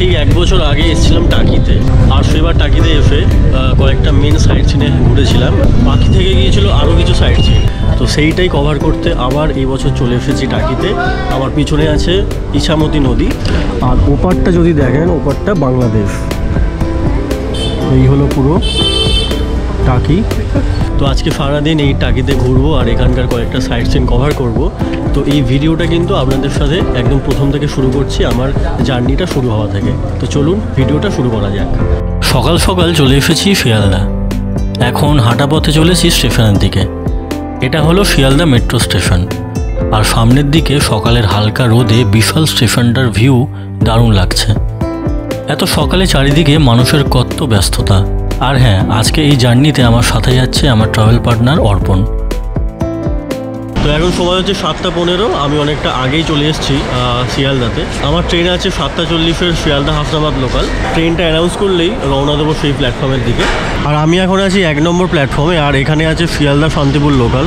ঠিক 1 বছর আগে এসেছিলাম টাকিতে, আর সেবার টাকিতে এসে কয়েকটা মেন সাইট সিনে ঘুরেছিলাম। বাকি থেকে গিয়েছিল আরও কিছু সাইট সিন, তো সেইটাই কভার করতে আবার এই বছর চলে এসেছি টাকিতে। আমার পিছনে আছে ইছামতি নদী, আর ওপারটা যদি দেখেন, ওপারটা বাংলাদেশ। এই হলো পুরো টাকি। তো আজকে সারাদিন এই টাকিতে ঘুরবো আর এখানকার কয়েকটা সাইট সিন কভার করব। তো এই ভিডিওটা কিন্তু আপনাদের সাথে একদম প্রথম থেকে শুরু করছি, আমার জার্নিটা শুরু হওয়া থেকে। তো চলুন ভিডিওটা শুরু করা যাক। সকাল সকাল চলে এসেছি শিয়ালদা। এখন হাঁটা পথে চলেছি স্টেশনের দিকে। এটা হলো শিয়ালদা মেট্রো স্টেশন, আর সামনের দিকে সকালের হালকা রোদে বিশাল স্টেশনটার ভিউ দারুণ লাগছে। এত সকালে চারিদিকে মানুষের কত ব্যস্ততা। আর হ্যাঁ, আজকে এই জার্নিতে আমার সাথে যাচ্ছে আমার ট্রাভেল পার্টনার অর্পণ। তো এখন সময় হচ্ছে 7:15। আমি অনেকটা আগেই চলে এসেছি শিয়ালদাতে। আমার ট্রেন আছে 7:40-এর শিয়ালদা হাসনাবাদ লোকাল। ট্রেনটা অ্যানাউন্স করলেই রওনা দেবো সেই প্ল্যাটফর্মের দিকে। আর আমি এখন আছি 1 নম্বর প্ল্যাটফর্মে, আর এখানে আছে শিয়ালদা শান্তিপুর লোকাল।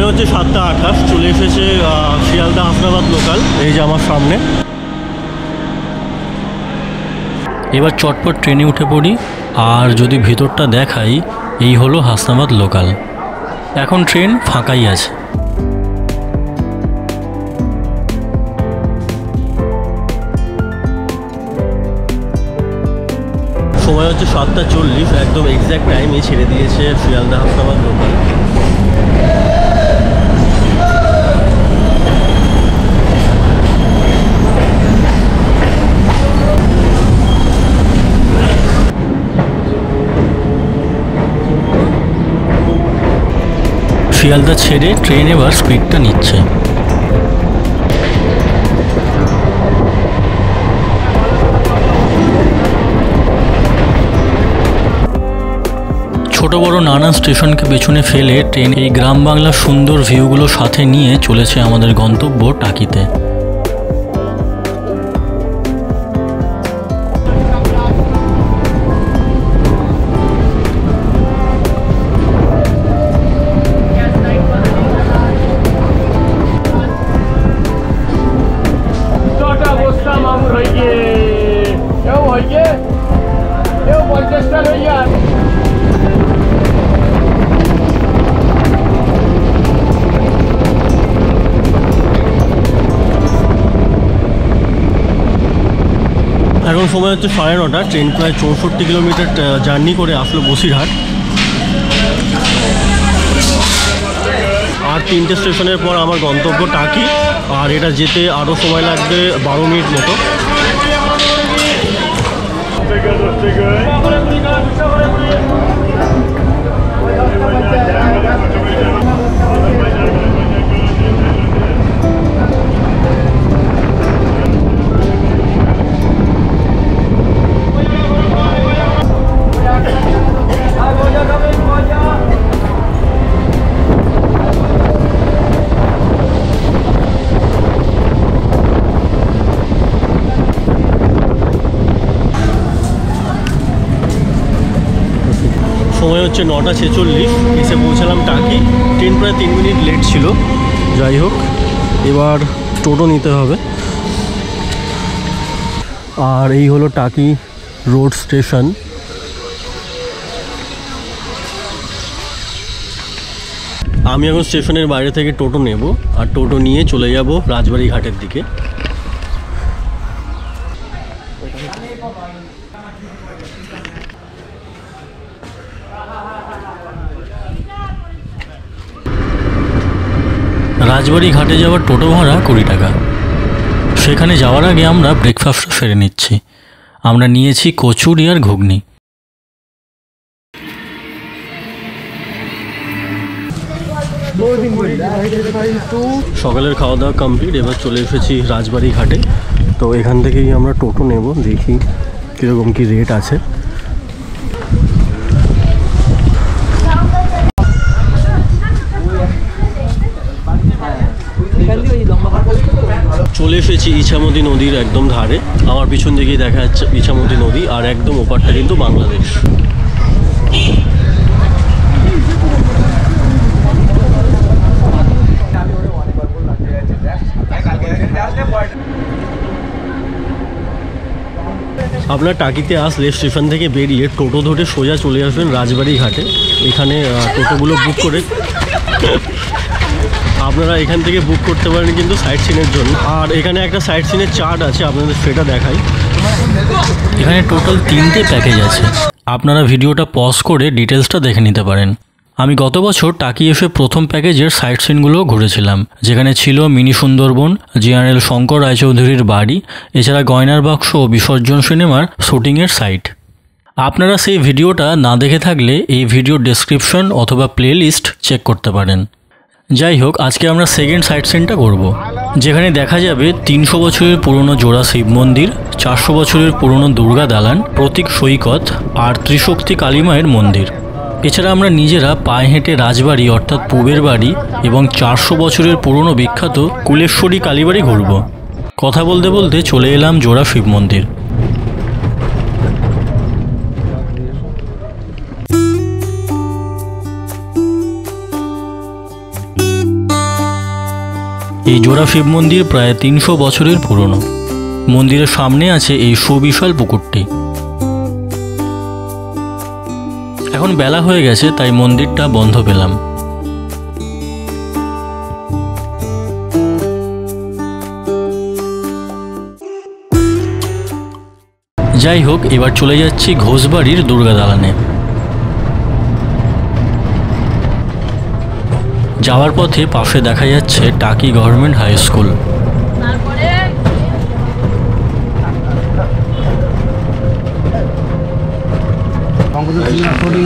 হচ্ছে 7:28, চলে এসেছে শিয়ালদা হাসনাবাদ লোকাল, এই যে আমার সামনে। এবার চটপট ট্রেনে উঠে পড়ি, আর যদি ভেতরটা দেখাই, এই হলো হাসনাবাদ লোকাল। এখন ট্রেন ফাঁকাই আছে। সময় হচ্ছে 7:40, একদম এক্স্যাক্ট টাইমে ছেড়ে দিয়েছে শিয়ালদা হাসনাবাদ লোকাল। শিয়ালদা ছেড়ে ট্রেন এবার স্পিডটা নিচ্ছে। ছোট বড় নানা স্টেশনকে পেছনে ফেলে ট্রেন এই গ্রাম বাংলার সুন্দর ভিউগুলো সাথে নিয়ে চলেছে আমাদের গন্তব্য টাকিতে। এখন সময় হচ্ছে 9:30। ট্রেন প্রায় 64 কিলোমিটার জার্নি করে আসলো বসিরহাট। আর 3টে স্টেশনের পর আমার গন্তব্য টাকি, আর এটা যেতে আরও সময় লাগবে 12 মিনিট মতো। সময় হচ্ছে 9:46, এসে পৌঁছালাম টাকি। ট্রেন প্রায় 3 মিনিট লেট ছিল। যাই হোক, এবার টোটো নিতে হবে। আর এই হলো টাকি রোড স্টেশন। আমি এখন স্টেশনের বাইরে থেকে টোটো নেব, আর টোটো নিয়ে চলে যাব রাজবাড়ি ঘাটের দিকে। রাজবাড়ি ঘাটে যাওয়ার টোটো ভাড়া 20 টাকা। সেখানে যাওয়ার আগে আমরা ব্রেকফাস্ট সেরে নিচ্ছি। আমরা নিয়েছি কচুরি আর ঘুগনি। সকালের খাওয়া দাওয়া কমপ্লিট, এবার চলে এসেছি রাজবাড়ি ঘাটে। তো এখান থেকেই আমরা টোটো নেব, দেখি কীরকম কী রেট আছে। চলে এসেছি ইছামতি নদীর একদম ধারে। আমার পিছন দিকেই দেখা যাচ্ছে ইছামতি নদী, আর একদম ওপারটা কিন্তু বাংলাদেশ। আপনার টাকিতে আসলে স্টেশন থেকে বেরিয়ে টোটো ধরে সোজা চলে আসবেন রাজবাড়ি ঘাটে। এখানে টোটোগুলো বুক করে আপনারা এখান থেকে বুক করতে পারেন কিন্তু সাইট সিনের জন্য। আর এখানে একটা সাইট সিনের চার্ট আছে, আপনাদের সেটা দেখাই। এখানে টোটাল 3টে প্যাকেজ আছে, আপনারা ভিডিওটা পজ করে ডিটেলসটা দেখে নিতে পারেন। আমি গত বছর টাকি এসে প্রথম প্যাকেজের সাইট সিনগুলো ঘুরেছিলাম, যেখানে ছিল মিনি সুন্দরবন, জেনারেল শঙ্কর রায়চৌধুরীর বাড়ি, এছাড়া গয়নার বাক্স ও বিসর্জন সিনেমার শুটিংয়ের সাইট। আপনারা সেই ভিডিওটা না দেখে থাকলে এই ভিডিও ডেসক্রিপশন অথবা প্লে লিস্ট চেক করতে পারেন। যাই হোক, আজকে আমরা সেকেন্ড সাইট সিনটা করব, যেখানে দেখা যাবে 300 বছরের পুরনো জোড়া শিব মন্দির, 400 বছরের পুরনো দুর্গা দালান, প্রতীক সৈকত আর ত্রিশক্তি কালীমায়ের মন্দির। এছাড়া আমরা নিজেরা পায়ে হেঁটে রাজবাড়ি অর্থাৎ পূবের বাড়ি এবং 400 বছরের পুরনো বিখ্যাত কুলেশ্বরী কালীবাড়ি ঘুরব। কথা বলতে বলতে চলে এলাম জোড়া শিব মন্দির। এই জোড়া শিব মন্দির প্রায় 300 বছরের পুরনো। মন্দিরের সামনে আছে এই সুবিশাল পুকুরটি। এখন বেলা হয়ে গেছে, তাই মন্দিরটা বন্ধ পেলাম। যাই হোক, এবার চলে যাচ্ছি ঘোষবাড়ির দুর্গা দালানে। যাওয়ার পথে পাশে দেখা যাচ্ছে টাকি গভর্নমেন্ট হাই স্কুল।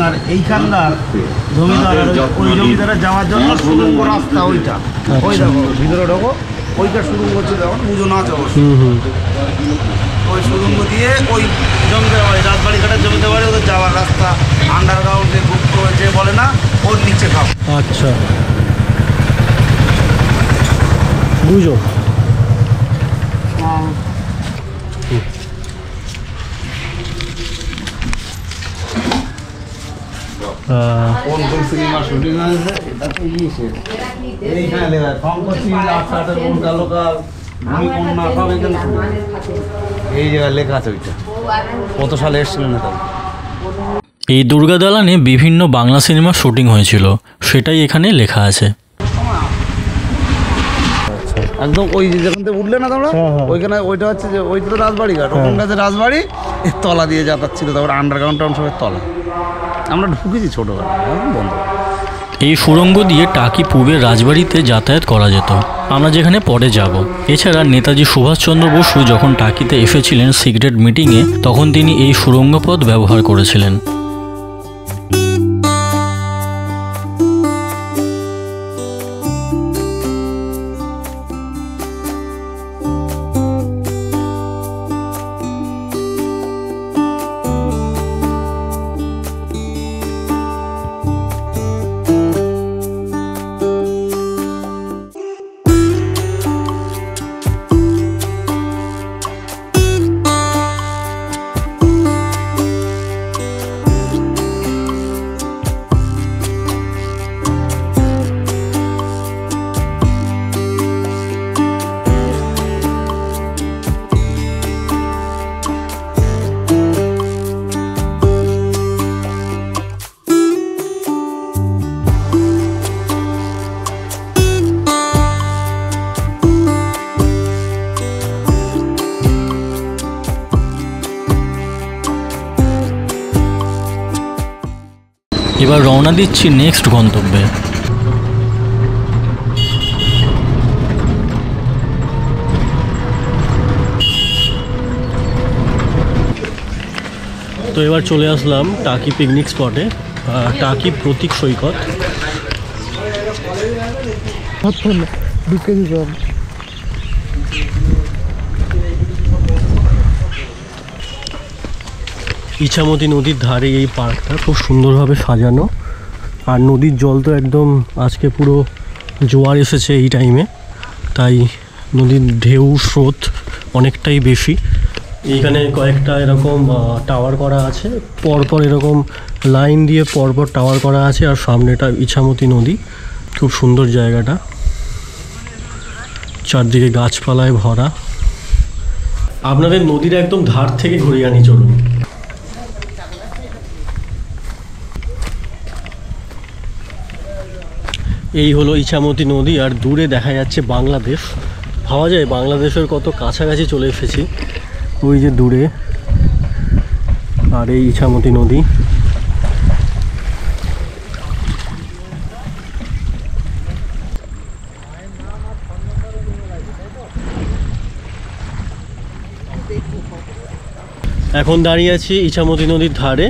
আর এইখানকার জমিদার ওই জমিদারে যাওয়ার জন্য সুড়ঙ্গ রাস্তা ওইটা, ওই দেখো ভিতরে ঢোকো, ওইটা সুড়ঙ্গ হচ্ছে, দেখো পুজো না যাবো ওই সুড়ঙ্গ দিয়ে ওই জমিদার বাড়ি, রাজবাড়ি ঘাটের জমিদার বাড়ি ওদের যাওয়ার রাস্তা, আন্ডারগ্রাউন্ডে গুপ্ত যে বলে না, ওর নিচে খাবো। আচ্ছা, বুঝো। কোন কোন সিনেমার শুটিং হয়েছে এটা তো ইয়েছে, এইখানে লেখা শঙ্কর সিং আসাদের কোনটা লোকাল ভূমিকন্যা সব এখানে, এই জায়গায় লেখা আছে ওইটা কত সালে এসেছিলেন এটা। এই দুর্গা দালানে বিভিন্ন বাংলা সিনেমার শুটিং হয়েছিল, সেটাই এখানে লেখা আছে। একদম ওই যেখান থেকে উঠলে না তোমরা, ওইখানে ওইটা হচ্ছে যে ওইটা তো রাজবাড়ি ঘাট, ওখান কাছে রাজবাড়ি এর তলা দিয়ে যাতায়াত ছিল, তারপর আন্ডারগ্রাউন্ড টাউন সবের তলা আমরা ঢুকেছি ছোটোবেলা, বন্ধ। এই সুড়ঙ্গ দিয়ে টাকি পূবের রাজবাড়িতে যাতায়াত করা যেত, আমরা যেখানে পরে যাব। এছাড়া নেতাজি সুভাষচন্দ্র বসু যখন টাকিতে এসেছিলেন সিক্রেট মিটিংয়ে, তখন তিনি এই সুড়ঙ্গ পথ ব্যবহার করেছিলেন। এবার রওনা দিচ্ছি নেক্সট গন্তব্যে। তো এবার চলে আসলাম টাকি পিকনিক স্পটে, টাকি প্রতীক সৈকত। ইছামতি নদীর ধারে এই পার্কটা খুব সুন্দরভাবে সাজানো, আর নদীর জল তো একদম আজকে পুরো জোয়ার এসেছে এই টাইমে, তাই নদীর ঢেউ স্রোত অনেকটাই বেশি। এইখানে কয়েকটা এরকম টাওয়ার করা আছে, পরপর এরকম লাইন দিয়ে পরপর টাওয়ার করা আছে, আর সামনেটা ইছামতি নদী। খুব সুন্দর জায়গাটা, চারদিকে গাছপালায় ভরা। আপনাদের নদীর একদম ধার থেকে ঘুরিয়ে আনি, চলুন। এই হলো ইছামতি নদী, আর দূরে দেখা যাচ্ছে বাংলাদেশ। ভাবা যায় বাংলাদেশের কত কাছাকাছি চলে এসেছি, ওই যে দূরে। আর এই ইছামতি নদী। এখন দাঁড়িয়ে আছি ইছামতি নদীর ধারে,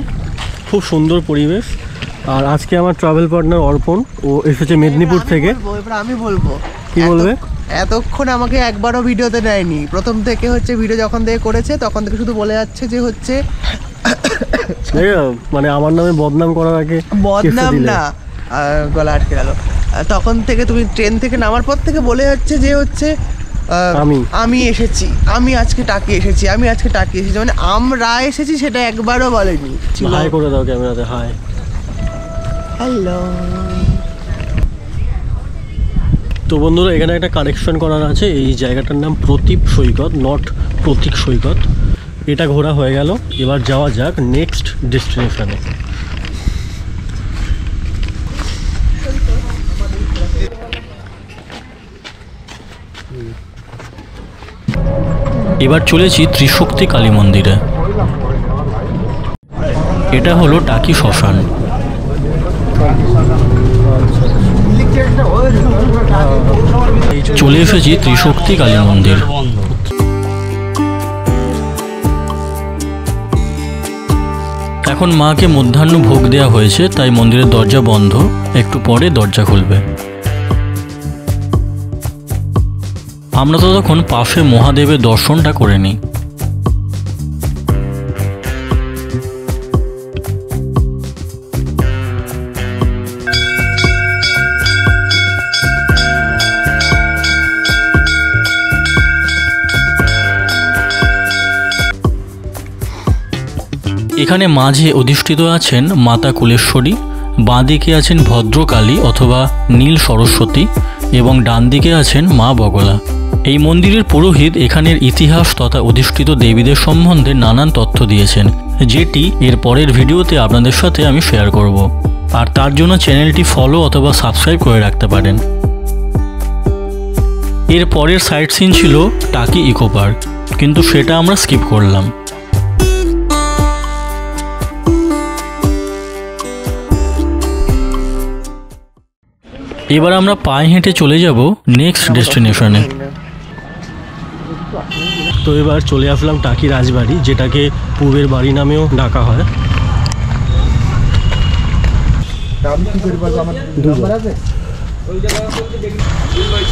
খুব সুন্দর পরিবেশ। আর আজকে আমার ট্রাভেল পার্টনার অর্পণ, ও এসেছে মেদিনীপুর থেকে। আমি বলবো কি বলবে? এতক্ষণ আমাকে একবারও ভিডিওতে নেয়নি, প্রথম থেকে হচ্ছে ভিডিও যখন থেকে করেছে তখন থেকে শুধু বলে যাচ্ছে যে হচ্ছে মানে আমার নামে বদনাম করার আগে। বদনাম না, গলা আটকে গেল। তখন থেকে তুমি ট্রেন থেকে নামার পর থেকে বলে যাচ্ছে যে হচ্ছে আমি এসেছি, আমি আজকে টাকি এসেছি, আমি আজকে টাকি এসেছি, মানে আমরা এসেছি সেটা একবারও বলেনি। হাই করে দাও ক্যামেরাতে, হাই। হ্যালো। তো বন্ধুরা, এখানে একটা কারেকশন করার আছে। এই জায়গাটার নাম প্রতীপ সৈকত, নট প্রতীক সৈকত। এটা ঘোরা হয়ে গেল, এবার যাওয়া যাক নেক্সট ডেস্টিনেশনে। এবার চলেছি ত্রিশক্তি কালী মন্দিরে। এটা হলো টাকি শ্মশান। চলে এসেছি ত্রিশক্তি কালী মন্দির। এখন মাকে মধ্যাহ্ন ভোগ দেওয়া হয়েছে, তাই মন্দিরের দরজা বন্ধ, একটু পরে দরজা খুলবে। আমরা তো তখন পাশে মহাদেবের দর্শনটা করে নিই। এখানে মাঝে অধিষ্ঠিত আছেন মাতা কুলেশ্বরী, বাঁ দিকে আছেন ভদ্রকালী অথবা নীল সরস্বতী এবং ডান দিকে আছেন মা বগলা। এই মন্দিরের পুরোহিত এখানের ইতিহাস তথা অধিষ্ঠিত দেবীদের সম্বন্ধে নানান তথ্য দিয়েছেন, যেটি এর পরের ভিডিওতে আপনাদের সাথে আমি শেয়ার করব। আর তার জন্য চ্যানেলটি ফলো অথবা সাবস্ক্রাইব করে রাখতে পারেন। এর পরের সাইট সিন ছিল টাকি ইকো পার্ক, কিন্তু সেটা আমরা স্কিপ করলাম। এবার আমরা পায়ে হেঁটে চলে যাব নেক্সট ডেস্টিনেশনে। তো এবার চলে আসলাম টাকি রাজবাড়ি, যেটাকে পূবের বাড়ি নামেও ডাকা হয়।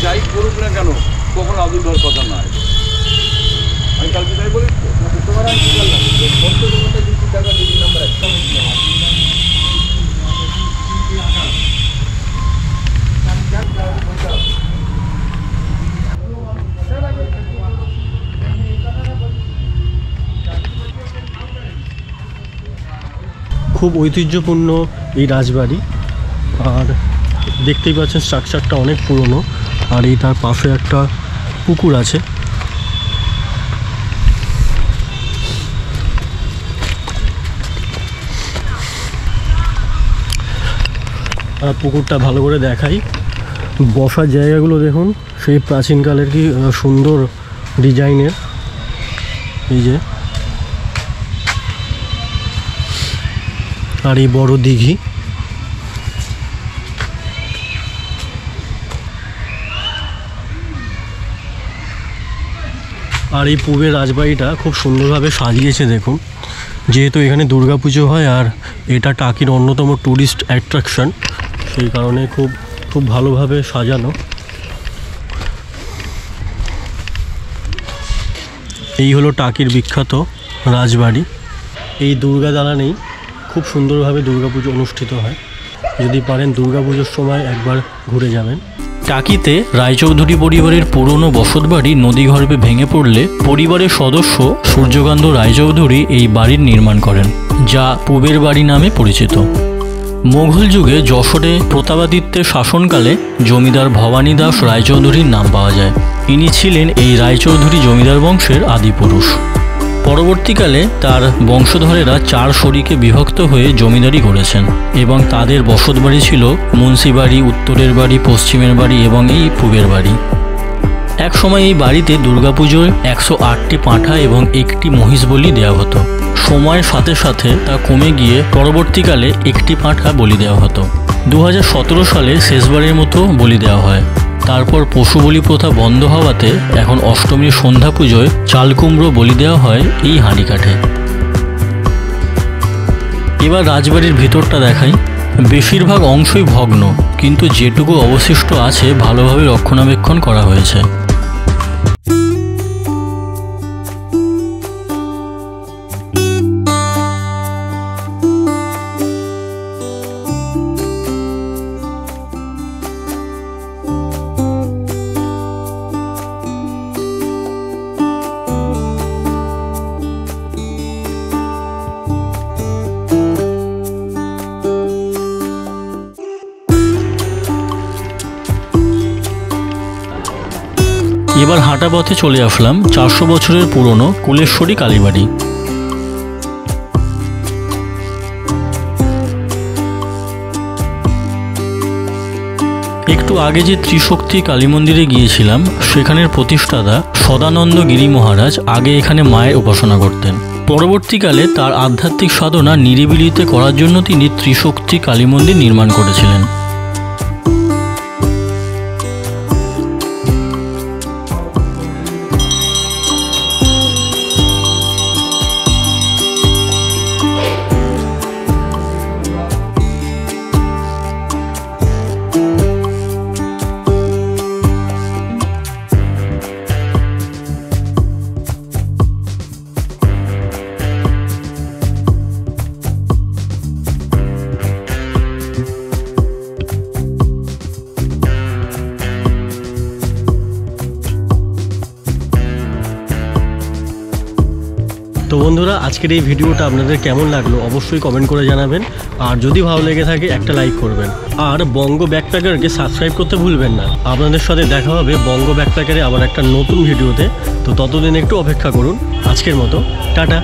যাই করুক না কেন, কখন আদুল ধর কথা নয়। আমি কালকে তাই বলি খুব ঐতিহ্যপূর্ণ এই রাজবাড়ি, আর দেখতেই পাচ্ছেন স্ট্রাকচারটা অনেক পুরনো। আর এই তার পাশে একটা পুকুর আছে। আর পুকুরটা ভালো করে দেখাই, বসার জায়গাগুলো দেখুন, সেই প্রাচীনকালের কি সুন্দর ডিজাইনের। এই যে, আর এই বড় দিঘি। আর এই পূবের রাজবাড়িটা খুব সুন্দরভাবে সাজিয়েছে দেখুন, যেহেতু এখানে দুর্গাপুজো হয় আর এটা টাকির অন্যতম ট্যুরিস্ট অ্যাট্রাকশন, সেই কারণে খুব ভালোভাবে সাজানো। এই হলো টাকির বিখ্যাত রাজবাড়ি। এই দুর্গা দালানেই খুব সুন্দরভাবে দুর্গাপুজো অনুষ্ঠিত হয়। যদি পারেন দুর্গাপুজোর সময় একবার ঘুরে যাবেন। টাকিতে রায়চৌধুরী পরিবারের পুরনো বসতবাড়ি নদীগর্ভে ভেঙে পড়লে পরিবারের সদস্য সূর্যকান্ত রায়চৌধুরী এই বাড়ির নির্মাণ করেন, যা পূবের বাড়ি নামে পরিচিত। মোঘল যুগে যশোরে প্রতাপাদিত্যের শাসনকালে জমিদার ভবানী দাস রায়চৌধুরীর নাম পাওয়া যায়। ইনি ছিলেন এই রায়চৌধুরী জমিদার বংশের আদিপুরুষ। পরবর্তীকালে তার বংশধরেরা 4 শরিকে বিভক্ত হয়ে জমিদারি করেছেন এবং তাদের বসতবাড়ি ছিল মুন্সিবাড়ি, উত্তরের বাড়ি, পশ্চিমের বাড়ি এবং এই পূবের বাড়ি। এক সময় এই বাড়িতে দুর্গাপুজোয় 108টি পাঁঠা এবং 1টি মহিষ বলি দেওয়া হতো। সময়ের সাথে সাথে তা কমে গিয়ে পরবর্তীকালে 1টি পাঁঠা বলি দেওয়া হতো। 2017 সালে শেষবারের মতো বলি দেওয়া হয়। তারপর পশু বলি প্রথা বন্ধ হওয়াতে এখন অষ্টমীর সন্ধ্যা পুজোয় চাল কুমড়ো বলি দেওয়া হয় এই হাঁড়িকাঠে। এবার রাজবাড়ির ভিতরটা দেখাই। বেশিরভাগ অংশই ভগ্ন, কিন্তু যেটুকু অবশিষ্ট আছে ভালোভাবে রক্ষণাবেক্ষণ করা হয়েছে। এবার হাঁটা পথে চলে আসলাম 400 বছরের পুরনো কুলেশ্বরী কালীবাড়ি। একটু আগে যে ত্রিশক্তি কালী মন্দিরে গিয়েছিলাম, সেখানের প্রতিষ্ঠাতা সদানন্দ গিরি মহারাজ আগে এখানে মায়ের উপাসনা করতেন। পরবর্তীকালে তার আধ্যাত্মিক সাধনা নিরিবিলিতে করার জন্য তিনি ত্রিশক্তি কালী মন্দির নির্মাণ করেছিলেন। তো বন্ধুরা, আজকের এই ভিডিওটা আপনাদের কেমন লাগলো অবশ্যই কমেন্ট করে জানাবেন। আর যদি ভালো লেগে থাকে একটা লাইক করবেন। আর বঙ্গ ব্যাকপ্যাকারকে সাবস্ক্রাইব করতে ভুলবেন না। আপনাদের সাথে দেখা হবে বঙ্গ ব্যাকপ্যাকারে আবার একটা নতুন ভিডিওতে। তো ততদিন একটু অপেক্ষা করুন। আজকের মতো টাটা।